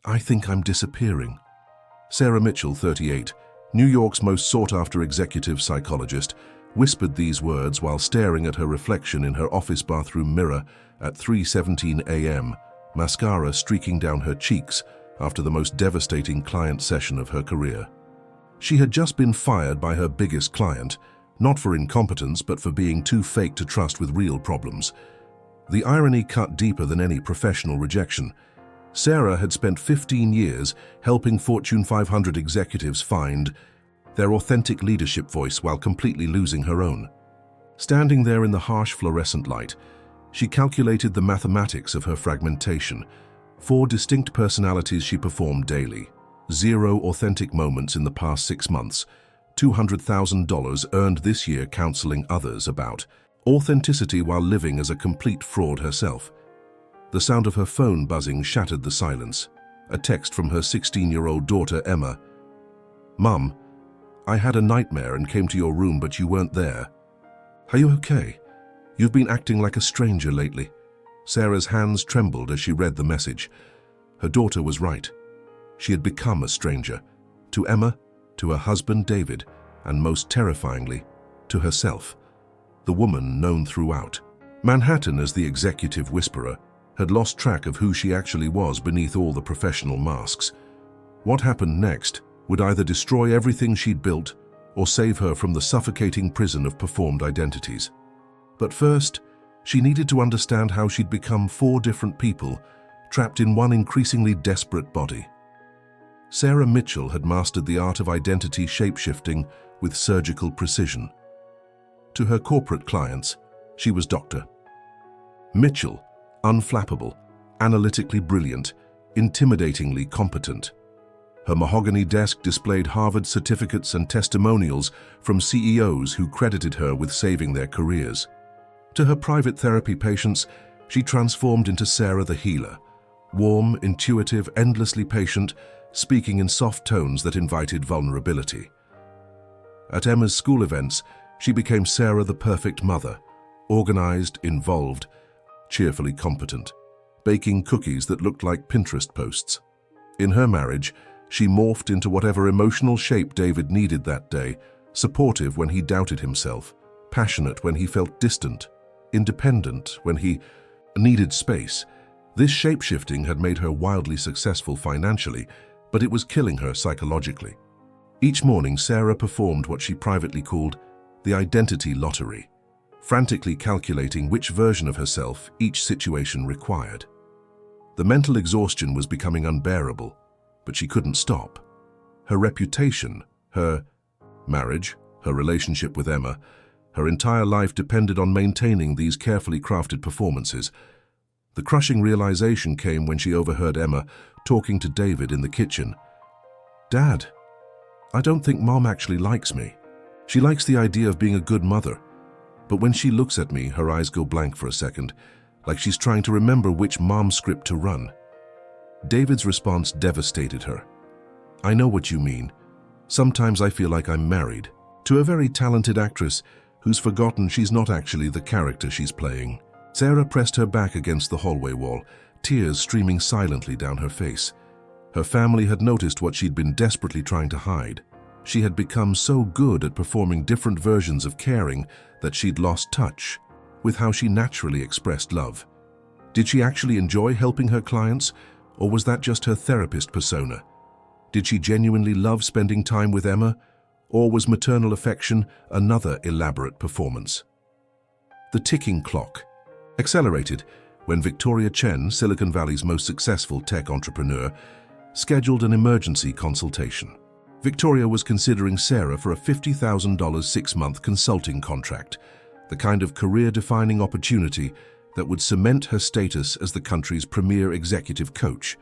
I think I'm disappearing. Sarah Mitchell, 38, New York's most sought-after executive psychologist, whispered these words while staring at her reflection in her office bathroom mirror at 3:17 a.m., mascara streaking down her cheeks after the most devastating client session of her career. She had just been fired by her biggest client, not for incompetence but for being too fake to trust with real problems. The irony cut deeper than any professional rejection. Sarah had spent 15 years helping Fortune 500 executives find their authentic leadership voice while completely losing her own. Standing there in the harsh fluorescent light, she calculated the mathematics of her fragmentation. 4 distinct personalities she performed daily, 0 authentic moments in the past 6 months, $200,000 earned this year counseling others about authenticity while living as a complete fraud herself. The sound of her phone buzzing shattered the silence. A text from her 16-year-old daughter, Emma. "Mum, I had a nightmare and came to your room, but you weren't there. Are you okay? You've been acting like a stranger lately." Sarah's hands trembled as she read the message. Her daughter was right. She had become a stranger. To Emma, to her husband David, and most terrifyingly, to herself. The woman known throughout Manhattan as the executive whisperer had lost track of who she actually was beneath all the professional masks. What happened next would either destroy everything she'd built or save her from the suffocating prison of performed identities. But first, she needed to understand how she'd become 4 different people, trapped in one increasingly desperate body. Sarah Mitchell had mastered the art of identity shapeshifting with surgical precision. To her corporate clients, she was Dr. Mitchell, unflappable, analytically brilliant, intimidatingly competent. Her mahogany desk displayed Harvard certificates and testimonials from CEOs who credited her with saving their careers. To her private therapy patients, she transformed into Sarah the healer, warm, intuitive, endlessly patient, speaking in soft tones that invited vulnerability. At Emma's school events, she became Sarah the perfect mother, organized, involved, cheerfully competent, baking cookies that looked like Pinterest posts. In her marriage, she morphed into whatever emotional shape David needed that day, supportive when he doubted himself, passionate when he felt distant, independent when he needed space. This shape-shifting had made her wildly successful financially, but it was killing her psychologically. Each morning, Sarah performed what she privately called the identity lottery, frantically calculating which version of herself each situation required. The mental exhaustion was becoming unbearable, but she couldn't stop. Her reputation, her marriage, her relationship with Emma, her entire life depended on maintaining these carefully crafted performances. The crushing realization came when she overheard Emma talking to David in the kitchen. "Dad, I don't think Mom actually likes me. She likes the idea of being a good mother. But when she looks at me, her eyes go blank for a second, like she's trying to remember which mom script to run." David's response devastated her. "I know what you mean. Sometimes I feel like I'm married to a very talented actress who's forgotten she's not actually the character she's playing." Sarah pressed her back against the hallway wall, tears streaming silently down her face. Her family had noticed what she'd been desperately trying to hide. She had become so good at performing different versions of caring that she'd lost touch with how she naturally expressed love. Did she actually enjoy helping her clients, or was that just her therapist persona? Did she genuinely love spending time with Emma, or was maternal affection another elaborate performance? The ticking clock accelerated when Victoria Chen, Silicon Valley's most successful tech entrepreneur, scheduled an emergency consultation. Victoria was considering Sarah for a $50,000 6-month consulting contract, the kind of career-defining opportunity that would cement her status as the country's premier executive coach.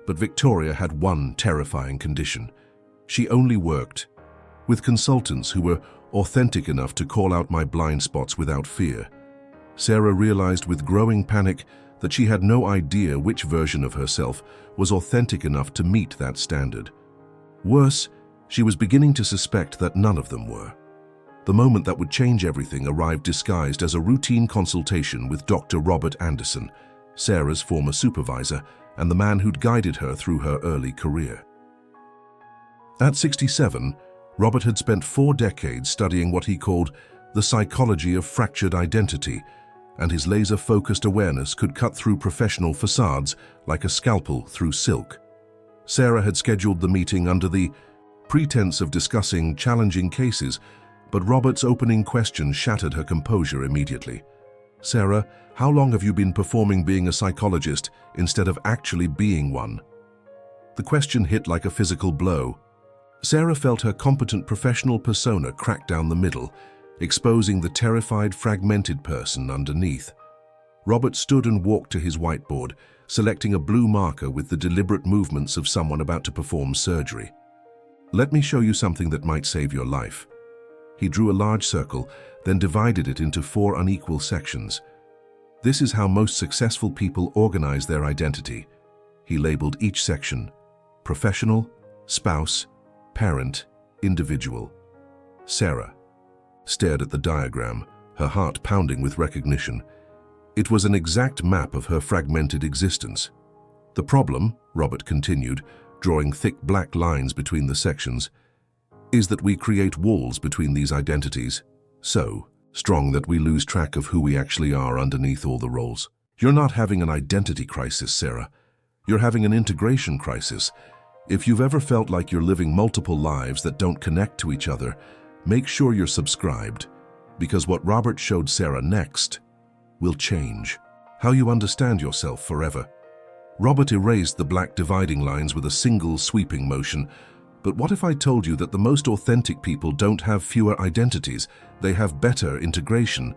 But Victoria had one terrifying condition. She only worked with consultants who were authentic enough to call out my blind spots without fear. Sarah realized with growing panic that she had no idea which version of herself was authentic enough to meet that standard. Worse, she was beginning to suspect that none of them were. The moment that would change everything arrived disguised as a routine consultation with Dr. Robert Anderson, Sarah's former supervisor and the man who'd guided her through her early career. At 67, Robert had spent 4 decades studying what he called the psychology of fractured identity, and his laser-focused awareness could cut through professional facades like a scalpel through silk. Sarah had scheduled the meeting under the pretense of discussing challenging cases, but Robert's opening question shattered her composure immediately. "Sarah, how long have you been performing being a psychologist instead of actually being one?" The question hit like a physical blow. Sarah felt her competent professional persona crack down the middle, exposing the terrified, fragmented person underneath. Robert stood and walked to his whiteboard, selecting a blue marker with the deliberate movements of someone about to perform surgery. "Let me show you something that might save your life." He drew a large circle, then divided it into 4 unequal sections. "This is how most successful people organize their identity." He labeled each section: professional, spouse, parent, individual. Sarah stared at the diagram, her heart pounding with recognition. It was an exact map of her fragmented existence. "The problem," Robert continued, drawing thick black lines between the sections, "is that we create walls between these identities, so strong that we lose track of who we actually are underneath all the roles. You're not having an identity crisis, Sarah. You're having an integration crisis. If you've ever felt like you're living multiple lives that don't connect to each other, make sure you're subscribed, because what Robert showed Sarah next will change how you understand yourself forever." Robert erased the black dividing lines with a single sweeping motion. "But what if I told you that the most authentic people don't have fewer identities, they have better integration?"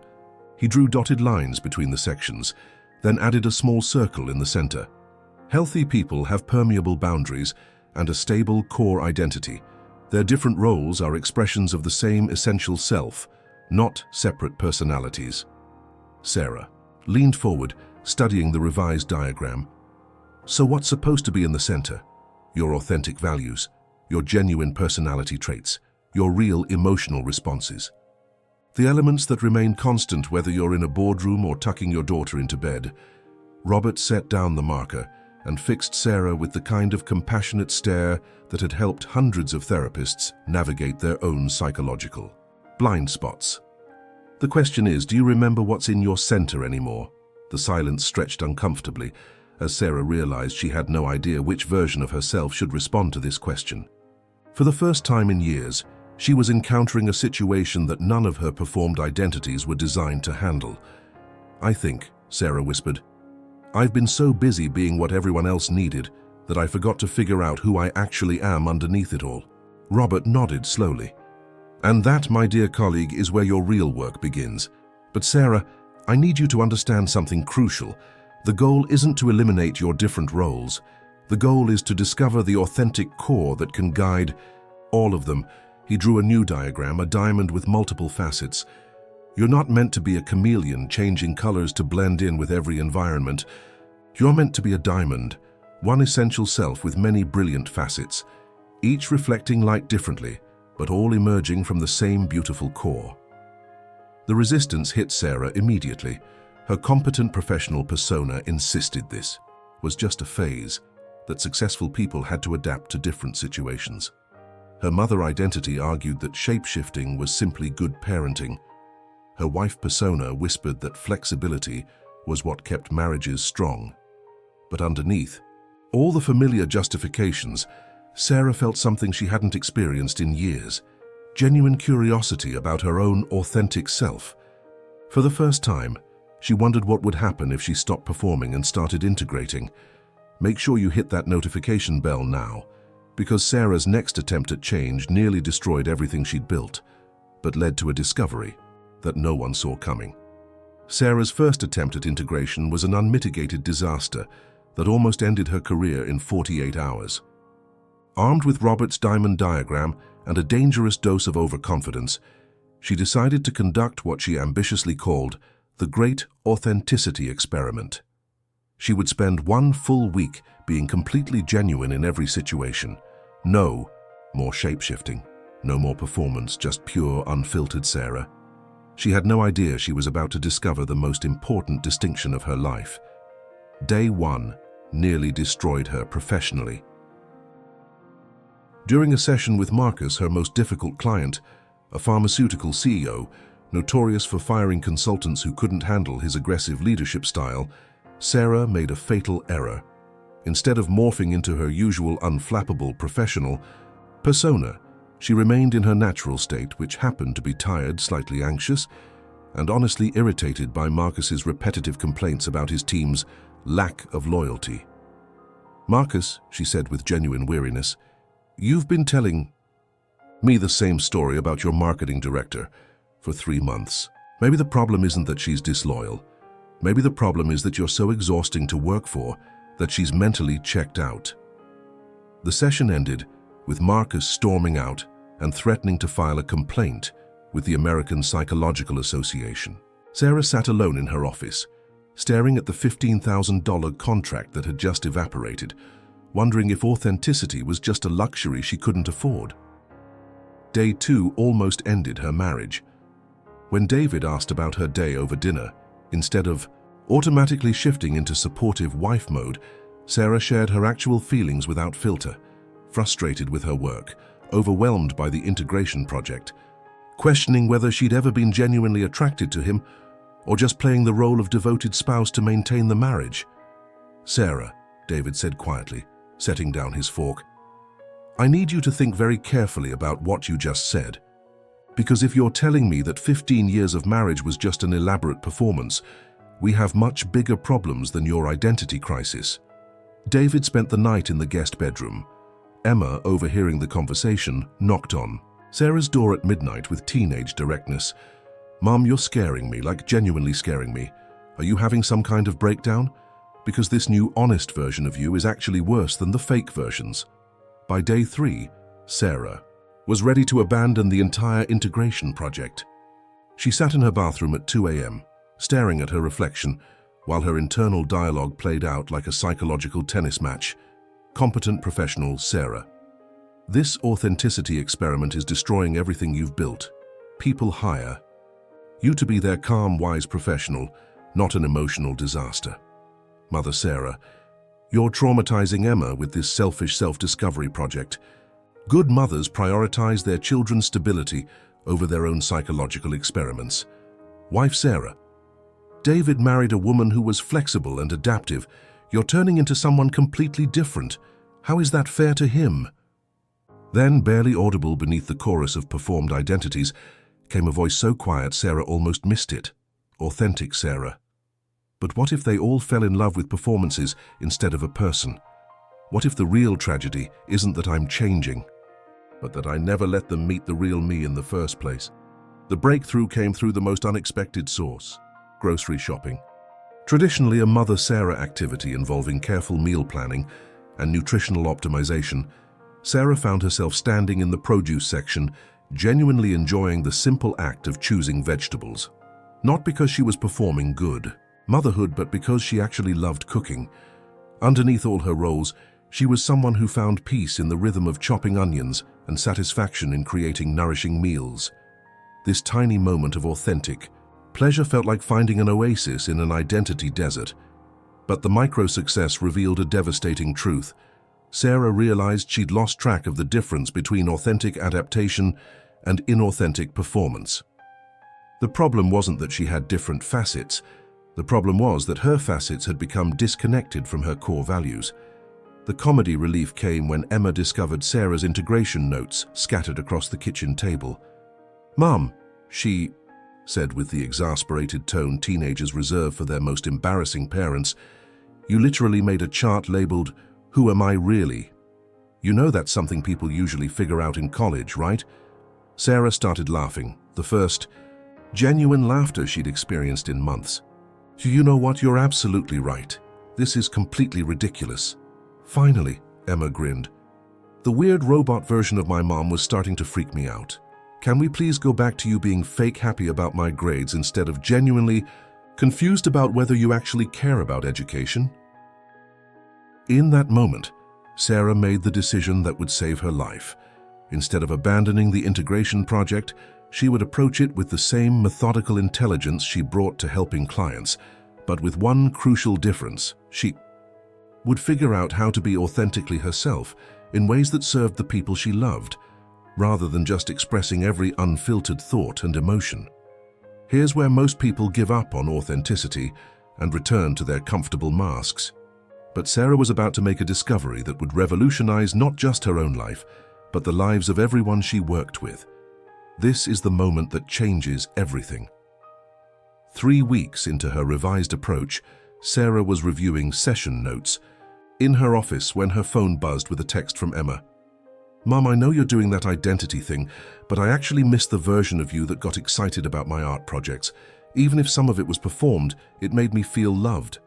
He drew dotted lines between the sections, then added a small circle in the center. "Healthy people have permeable boundaries and a stable core identity. Their different roles are expressions of the same essential self, not separate personalities." Sarah leaned forward, studying the revised diagram. "So what's supposed to be in the center? Your authentic values, your genuine personality traits, your real emotional responses. The elements that remain constant whether you're in a boardroom or tucking your daughter into bed." Robert set down the marker and fixed Sarah with the kind of compassionate stare that had helped hundreds of therapists navigate their own psychological blind spots. "The question is, do you remember what's in your center anymore?" The silence stretched uncomfortably as Sarah realized she had no idea which version of herself should respond to this question. For the first time in years, she was encountering a situation that none of her performed identities were designed to handle. "I think," Sarah whispered, "I've been so busy being what everyone else needed that I forgot to figure out who I actually am underneath it all." Robert nodded slowly. "And that, my dear colleague, is where your real work begins. But Sarah, I need you to understand something crucial. The goal isn't to eliminate your different roles. The goal is to discover the authentic core that can guide all of them." He drew a new diagram, a diamond with multiple facets. "You're not meant to be a chameleon, changing colors to blend in with every environment. You're meant to be a diamond, one essential self with many brilliant facets, each reflecting light differently, but all emerging from the same beautiful core." The resistance hit Sarah immediately. Her competent professional persona insisted this was just a phase, that successful people had to adapt to different situations. Her mother identity argued that shape-shifting was simply good parenting. Her wife persona whispered that flexibility was what kept marriages strong. But underneath all the familiar justifications, Sarah felt something she hadn't experienced in years: genuine curiosity about her own authentic self. For the first time, she wondered what would happen if she stopped performing and started integrating. Make sure you hit that notification bell now, because Sarah's next attempt at change nearly destroyed everything she'd built, but led to a discovery that no one saw coming. Sarah's first attempt at integration was an unmitigated disaster that almost ended her career in 48 hours. Armed with Robert's diamond diagram and a dangerous dose of overconfidence, she decided to conduct what she ambitiously called the Great Authenticity Experiment. She would spend 1 full week being completely genuine in every situation. No more shape-shifting, no more performance, just pure, unfiltered Sarah. She had no idea she was about to discover the most important distinction of her life. Day 1, nearly destroyed her professionally. During a session with Marcus, her most difficult client, a pharmaceutical CEO, notorious for firing consultants who couldn't handle his aggressive leadership style, Sarah made a fatal error. Instead of morphing into her usual unflappable professional persona, she remained in her natural state, which happened to be tired, slightly anxious, and honestly irritated by Marcus's repetitive complaints about his team's lack of loyalty. "Marcus," she said with genuine weariness, "you've been telling me the same story about your marketing director for 3 months. Maybe the problem isn't that she's disloyal. Maybe the problem is that you're so exhausting to work for that she's mentally checked out." The session ended with Marcus storming out and threatening to file a complaint with the American Psychological Association. Sarah sat alone in her office, staring at the $15,000 contract that had just evaporated, wondering if authenticity was just a luxury she couldn't afford. Day 2 almost ended her marriage. When David asked about her day over dinner, instead of automatically shifting into supportive wife mode, Sarah shared her actual feelings without filter, frustrated with her work, overwhelmed by the integration project, questioning whether she'd ever been genuinely attracted to him or just playing the role of devoted spouse to maintain the marriage. "Sarah," David said quietly, setting down his fork, "I need you to think very carefully about what you just said. Because if you're telling me that 15 years of marriage was just an elaborate performance, we have much bigger problems than your identity crisis." David spent the night in the guest bedroom. Emma, overhearing the conversation, knocked on Sarah's door at midnight with teenage directness. "Mom, you're scaring me, like genuinely scaring me. Are you having some kind of breakdown? Because this new honest version of you is actually worse than the fake versions." By day 3, Sarah was ready to abandon the entire integration project. She sat in her bathroom at 2 a.m., staring at her reflection, while her internal dialogue played out like a psychological tennis match. Competent professional Sarah. This authenticity experiment is destroying everything you've built. People hire you to be their calm, wise professional, not an emotional disaster. Mother Sarah, you're traumatizing Emma with this selfish self-discovery project. Good mothers prioritize their children's stability over their own psychological experiments. Wife Sarah, David married a woman who was flexible and adaptive. You're turning into someone completely different. How is that fair to him? Then, barely audible beneath the chorus of performed identities, came a voice so quiet Sarah almost missed it. Authentic Sarah. But what if they all fell in love with performances instead of a person? What if the real tragedy isn't that I'm changing, but that I never let them meet the real me in the first place? The breakthrough came through the most unexpected source: grocery shopping. Traditionally a Mother Sarah activity involving careful meal planning and nutritional optimization, Sarah found herself standing in the produce section, genuinely enjoying the simple act of choosing vegetables. Not because she was performing good motherhood, but because she actually loved cooking. Underneath all her roles, she was someone who found peace in the rhythm of chopping onions and satisfaction in creating nourishing meals. This tiny moment of authentic pleasure felt like finding an oasis in an identity desert. But the micro-success revealed a devastating truth. Sarah realized she'd lost track of the difference between authentic adaptation and inauthentic performance. The problem wasn't that she had different facets. The problem was that her facets had become disconnected from her core values. The comedy relief came when Emma discovered Sarah's integration notes scattered across the kitchen table. "Mom," she said with the exasperated tone teenagers reserve for their most embarrassing parents, "you literally made a chart labeled, 'Who am I really?' You know that's something people usually figure out in college, right?" Sarah started laughing, the first genuine laughter she'd experienced in months. "You know what? You're absolutely right. This is completely ridiculous." "Finally," Emma grinned. "The weird robot version of my mom was starting to freak me out. Can we please go back to you being fake happy about my grades instead of genuinely confused about whether you actually care about education?" In that moment, Sarah made the decision that would save her life. Instead of abandoning the integration project, she would approach it with the same methodical intelligence she brought to helping clients, but with one crucial difference. She would figure out how to be authentically herself in ways that served the people she loved, rather than just expressing every unfiltered thought and emotion. Here's where most people give up on authenticity and return to their comfortable masks. But Sarah was about to make a discovery that would revolutionize not just her own life, but the lives of everyone she worked with. This is the moment that changes everything. 3 weeks into her revised approach, Sarah was reviewing session notes in her office when her phone buzzed with a text from Emma. "Mom, I know you're doing that identity thing, but I actually missed the version of you that got excited about my art projects. Even if some of it was performed, it made me feel loved.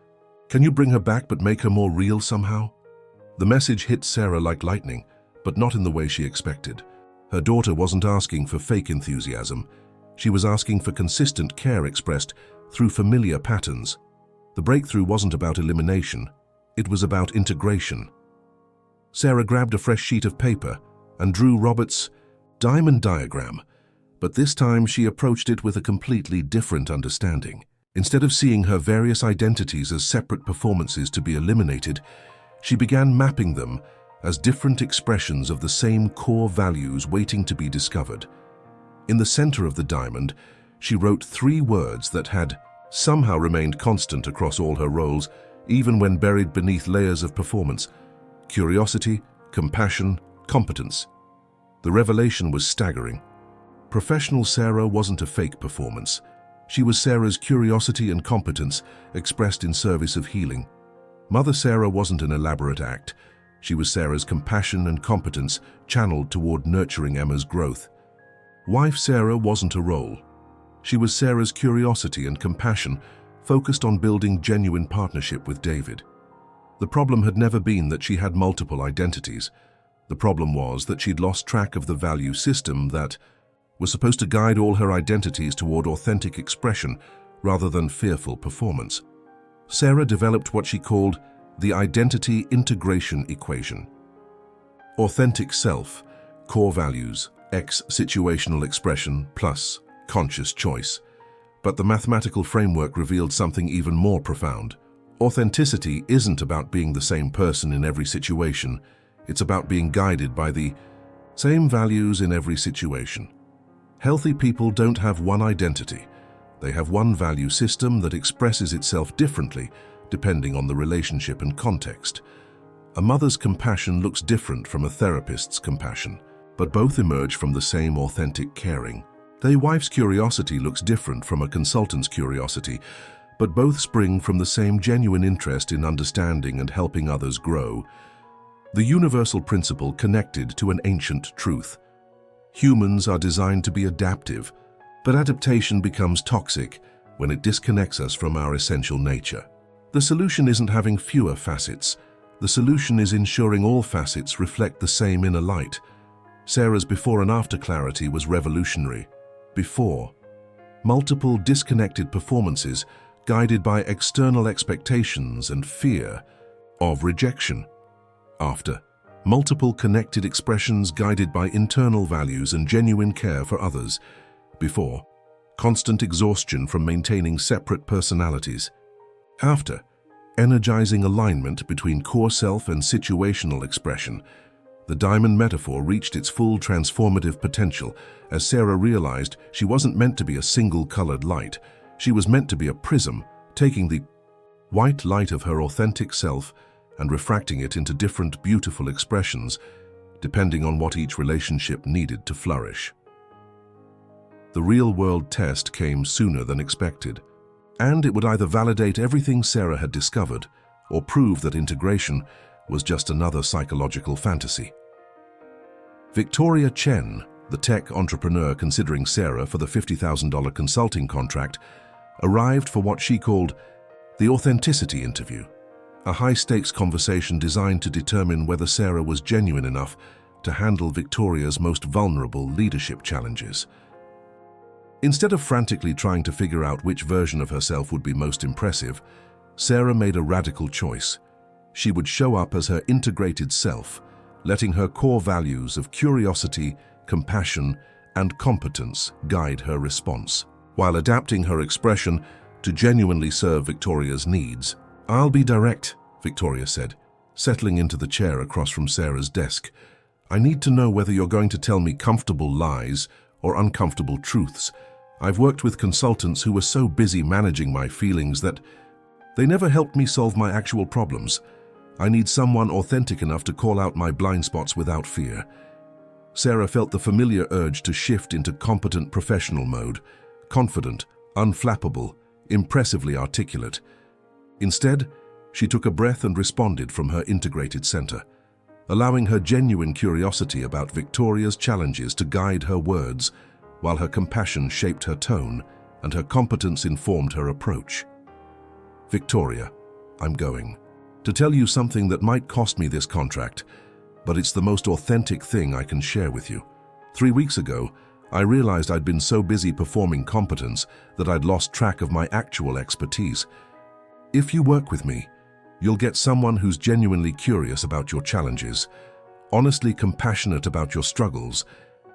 Can you bring her back but make her more real somehow?" The message hit Sarah like lightning, but not in the way she expected. Her daughter wasn't asking for fake enthusiasm. She was asking for consistent care expressed through familiar patterns. The breakthrough wasn't about elimination. It was about integration. Sarah grabbed a fresh sheet of paper and drew Robert's diamond diagram, but this time she approached it with a completely different understanding. Instead of seeing her various identities as separate performances to be eliminated, she began mapping them as different expressions of the same core values waiting to be discovered. In the center of the diamond, she wrote 3 words that had somehow remained constant across all her roles, even when buried beneath layers of performance: curiosity, compassion, competence. The revelation was staggering. Professional Sarah wasn't a fake performance. She was Sarah's curiosity and competence expressed in service of healing. Mother Sarah wasn't an elaborate act. She was Sarah's compassion and competence channeled toward nurturing Emma's growth. Wife Sarah wasn't a role. She was Sarah's curiosity and compassion focused on building genuine partnership with David. The problem had never been that she had multiple identities. The problem was that she'd lost track of the value system that was supposed to guide all her identities toward authentic expression rather than fearful performance. Sarah developed what she called the identity integration equation. Authentic self, core values, x situational expression plus conscious choice. But the mathematical framework revealed something even more profound. Authenticity isn't about being the same person in every situation. It's about being guided by the same values in every situation. Healthy people don't have one identity. They have one value system that expresses itself differently depending on the relationship and context. A mother's compassion looks different from a therapist's compassion, but both emerge from the same authentic caring. A wife's curiosity looks different from a consultant's curiosity, but both spring from the same genuine interest in understanding and helping others grow. The universal principle connected to an ancient truth. Humans are designed to be adaptive, but adaptation becomes toxic when it disconnects us from our essential nature. The solution isn't having fewer facets. The solution is ensuring all facets reflect the same inner light. Sarah's before and after clarity was revolutionary. Before, multiple disconnected performances guided by external expectations and fear of rejection. After, multiple connected expressions guided by internal values and genuine care for others. Before, constant exhaustion from maintaining separate personalities. After, energizing alignment between core self and situational expression. The diamond metaphor reached its full transformative potential as Sarah realized she wasn't meant to be a single-colored light. She was meant to be a prism, taking the white light of her authentic self and refracting it into different beautiful expressions, depending on what each relationship needed to flourish. The real-world test came sooner than expected, and it would either validate everything Sarah had discovered or prove that integration was just another psychological fantasy. Victoria Chen, the tech entrepreneur considering Sarah for the $50,000 consulting contract, arrived for what she called the authenticity interview, a high-stakes conversation designed to determine whether Sarah was genuine enough to handle Victoria's most vulnerable leadership challenges. Instead of frantically trying to figure out which version of herself would be most impressive, Sarah made a radical choice. She would show up as her integrated self, letting her core values of curiosity, compassion, and competence guide her response, while adapting her expression to genuinely serve Victoria's needs. "I'll be direct," Victoria said. settling into the chair across from Sarah's desk. "I need to know whether you're going to tell me comfortable lies or uncomfortable truths. I've worked with consultants who were so busy managing my feelings that they never helped me solve my actual problems. I need someone authentic enough to call out my blind spots without fear." Sarah felt the familiar urge to shift into competent professional mode, confident, unflappable, impressively articulate. Instead, she took a breath and responded from her integrated center, allowing her genuine curiosity about Victoria's challenges to guide her words, while her compassion shaped her tone and her competence informed her approach. "Victoria, I'm going to tell you something that might cost me this contract, but it's the most authentic thing I can share with you. 3 weeks ago, I realized I'd been so busy performing competence that I'd lost track of my actual expertise. If you work with me, you'll get someone who's genuinely curious about your challenges, honestly compassionate about your struggles,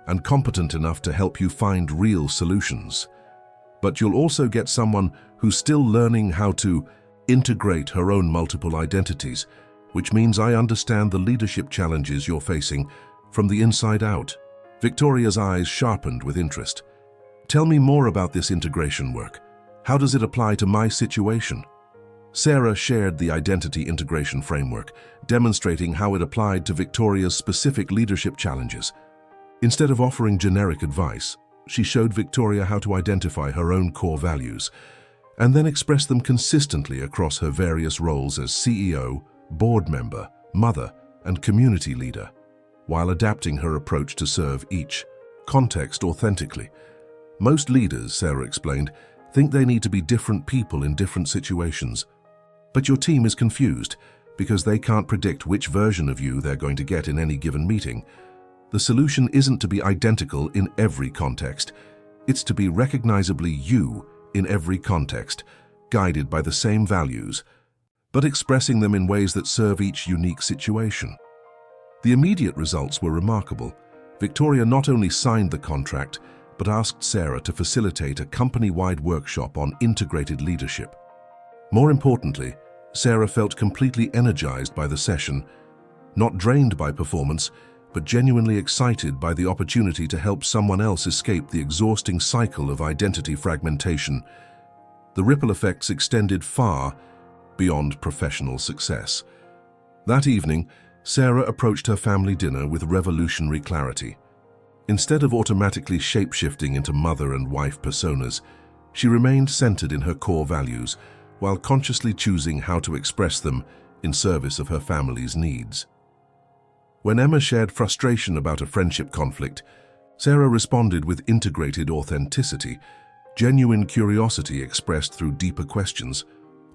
and competent enough to help you find real solutions. But you'll also get someone who's still learning how to integrate her own multiple identities, which means I understand the leadership challenges you're facing from the inside out." Victoria's eyes sharpened with interest. "Tell me more about this integration work. How does it apply to my situation?" Sarah shared the identity integration framework, demonstrating how it applied to Victoria's specific leadership challenges. Instead of offering generic advice, she showed Victoria how to identify her own core values and then express them consistently across her various roles as CEO, board member, mother, and community leader, while adapting her approach to serve each context authentically. "Most leaders," Sarah explained, "think they need to be different people in different situations. But your team is confused because they can't predict which version of you they're going to get in any given meeting. The solution isn't to be identical in every context. It's to be recognizably you in every context, guided by the same values, but expressing them in ways that serve each unique situation." The immediate results were remarkable. Victoria not only signed the contract, but asked Sarah to facilitate a company-wide workshop on integrated leadership. More importantly, Sarah felt completely energized by the session, not drained by performance, but genuinely excited by the opportunity to help someone else escape the exhausting cycle of identity fragmentation. The ripple effects extended far beyond professional success. That evening, Sarah approached her family dinner with revolutionary clarity. Instead of automatically shape-shifting into mother and wife personas, she remained centered in her core values, while consciously choosing how to express them in service of her family's needs. When Emma shared frustration about a friendship conflict, Sarah responded with integrated authenticity, genuine curiosity expressed through deeper questions,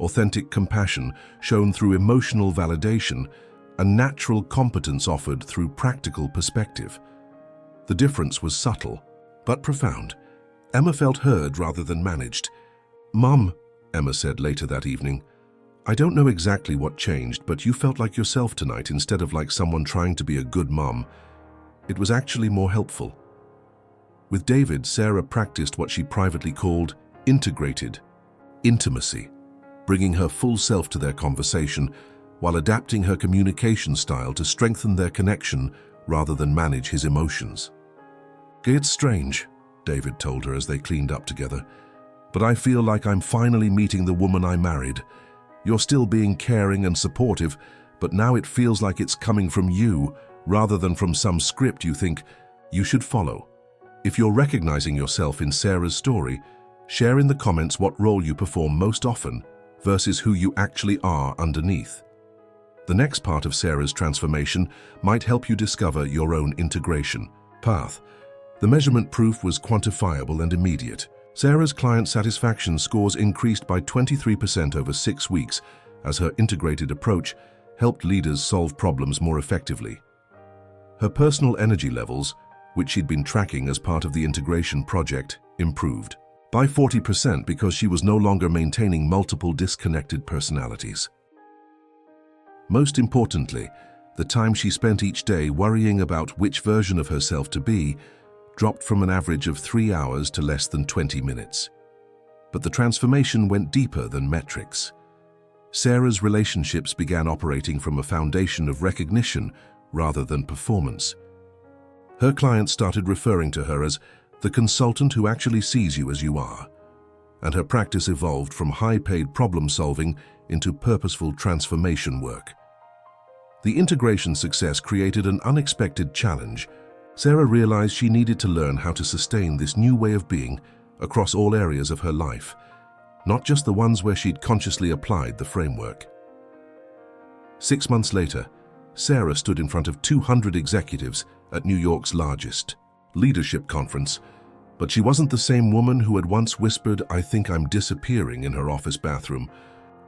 authentic compassion shown through emotional validation, and natural competence offered through practical perspective. The difference was subtle, but profound. Emma felt heard rather than managed. "Mum," Emma said later that evening, "I don't know exactly what changed, but you felt like yourself tonight instead of like someone trying to be a good mom. It was actually more helpful." With David, Sarah practiced what she privately called integrated intimacy, bringing her full self to their conversation while adapting her communication style to strengthen their connection rather than manage his emotions. "It's strange," David told her as they cleaned up together, "but I feel like I'm finally meeting the woman I married. You're still being caring and supportive, but now it feels like it's coming from you rather than from some script you think you should follow." If you're recognizing yourself in Sarah's story, share in the comments what role you perform most often versus who you actually are underneath. The next part of Sarah's transformation might help you discover your own integration path. The measurement proof was quantifiable and immediate. Sarah's client satisfaction scores increased by 23% over 6 weeks as her integrated approach helped leaders solve problems more effectively. Her personal energy levels, which she'd been tracking as part of the integration project, improved by 40% because she was no longer maintaining multiple disconnected personalities. Most importantly, the time she spent each day worrying about which version of herself to be dropped from an average of 3 hours to less than 20 minutes. But the transformation went deeper than metrics. Sarah's relationships began operating from a foundation of recognition rather than performance. Her clients started referring to her as the consultant who actually sees you as you are, and her practice evolved from high-paid problem-solving into purposeful transformation work. The integration success created an unexpected challenge. Sarah realized she needed to learn how to sustain this new way of being across all areas of her life, not just the ones where she'd consciously applied the framework. 6 months later, Sarah stood in front of 200 executives at New York's largest leadership conference, but she wasn't the same woman who had once whispered, "I think I'm disappearing," in her office bathroom.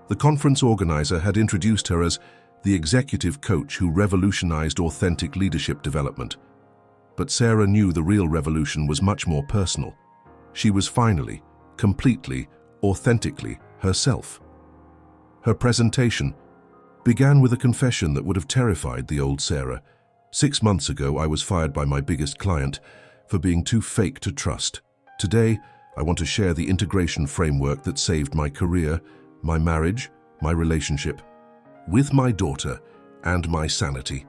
The conference organizer had introduced her as the executive coach who revolutionized authentic leadership development. But Sarah knew the real revolution was much more personal. She was finally, completely, authentically herself. Her presentation began with a confession that would have terrified the old Sarah. 6 months ago, I was fired by my biggest client for being too fake to trust. Today, I want to share the integration framework that saved my career, my marriage, my relationship with my daughter, and my sanity.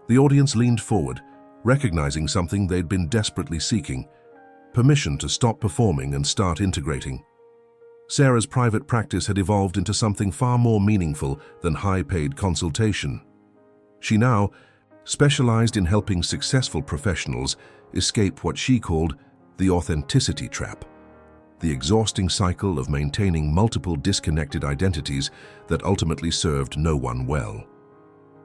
The audience leaned forward, recognizing something they'd been desperately seeking: permission to stop performing and start integrating. Sarah's private practice had evolved into something far more meaningful than high-paid consultation. She now specialized in helping successful professionals escape what she called the authenticity trap, the exhausting cycle of maintaining multiple disconnected identities that ultimately served no one well.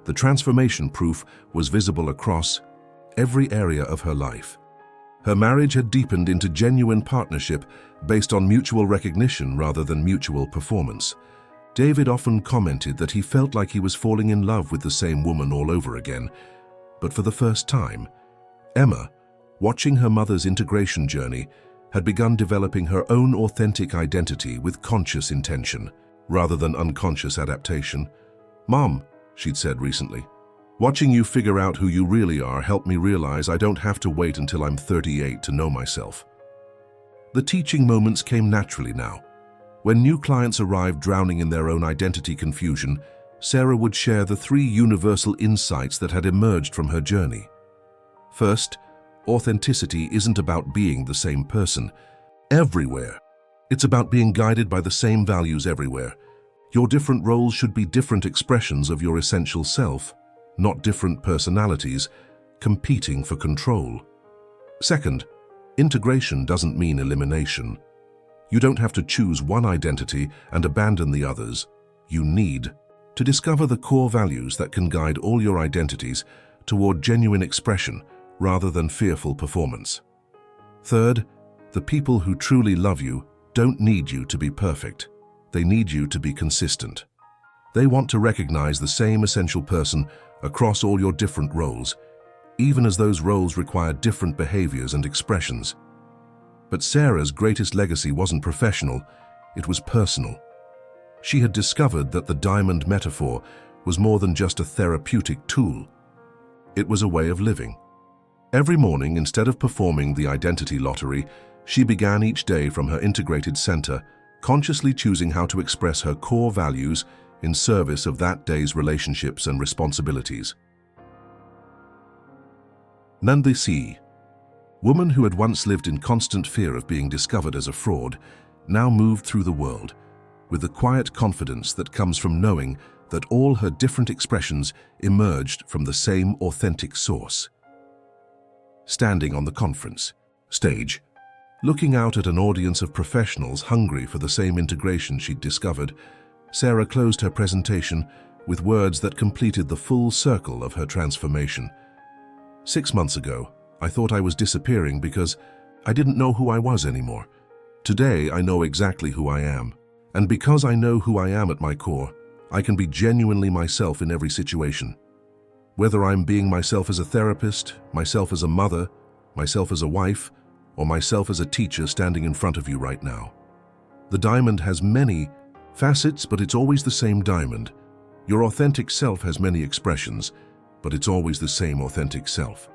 The transformation proof was visible across every area of her life. Her marriage had deepened into genuine partnership based on mutual recognition rather than mutual performance. David often commented that he felt like he was falling in love with the same woman all over again. But for the first time, Emma, watching her mother's integration journey, had begun developing her own authentic identity with conscious intention, rather than unconscious adaptation. "Mom," she'd said recently, "watching you figure out who you really are helped me realize I don't have to wait until I'm 38 to know myself." The teaching moments came naturally now. When new clients arrived drowning in their own identity confusion, Sarah would share the 3 universal insights that had emerged from her journey. First, authenticity isn't about being the same person everywhere. It's about being guided by the same values everywhere. Your different roles should be different expressions of your essential self, not different personalities competing for control. Second, integration doesn't mean elimination. You don't have to choose one identity and abandon the others. You need to discover the core values that can guide all your identities toward genuine expression rather than fearful performance. Third, the people who truly love you don't need you to be perfect. They need you to be consistent. They want to recognize the same essential person across all your different roles, even as those roles require different behaviors and expressions. But Sarah's greatest legacy wasn't professional, it was personal. She had discovered that the diamond metaphor was more than just a therapeutic tool. It was a way of living. Every morning, instead of performing the identity lottery, she began each day from her integrated center, consciously choosing how to express her core values in service of that day's relationships and responsibilities. Nandi C., woman who had once lived in constant fear of being discovered as a fraud, now moved through the world with the quiet confidence that comes from knowing that all her different expressions emerged from the same authentic source. Standing on the conference stage, looking out at an audience of professionals hungry for the same integration she'd discovered, Sarah closed her presentation with words that completed the full circle of her transformation. 6 months ago, I thought I was disappearing because I didn't know who I was anymore. Today, I know exactly who I am. And because I know who I am at my core, I can be genuinely myself in every situation. Whether I'm being myself as a therapist, myself as a mother, myself as a wife, or myself as a teacher standing in front of you right now. The diamond has many facets, but it's always the same diamond. Your authentic self has many expressions, but it's always the same authentic self.